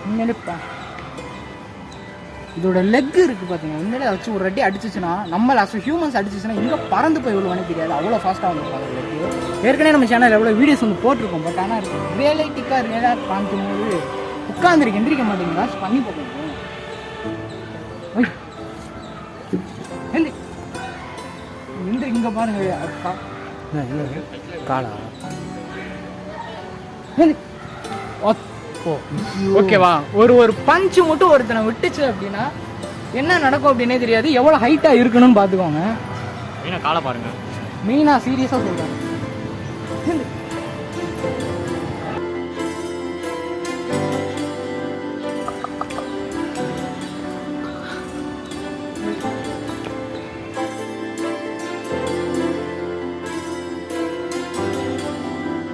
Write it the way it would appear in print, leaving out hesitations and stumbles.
உண்மையிலே இதோட லெக் இருக்குது பார்த்தீங்கன்னா, உண்மையிலே வச்சு ஒரு ரெட்டி அடிச்சிச்சுன்னா நம்ம ஹியூமன்ஸ் அடிச்சிச்சுன்னா இங்கே பறந்து போய் விழுவானே தெரியாது, அவ்வளோ ஃபாஸ்ட்டாக வந்துருப்பாங்க லெக்கு. ஏற்கனவே நம்ம சேனல் எவ்வளோ வீடியோஸ் வந்து போட்டிருக்கோம். பட் ஆனால் ரியலாக காமிக்கும் போது உட்காந்துருக்கு எந்திரிக்க மாட்டேங்குதா பண்ணி போகணும். இங்க பாருங்க காலா. ஓகேவா, ஒரு பஞ்சு மட்டும் ஒருத்தனை விட்டுச்சு அப்படின்னா என்ன நடக்கும் அப்படின்னே தெரியாது. எவ்வளவு ஹைட்டா இருக்கணும்னு பாத்துக்கோங்க. காலை பாருங்க. மெயினா சீரியஸா சொல்றாங்க.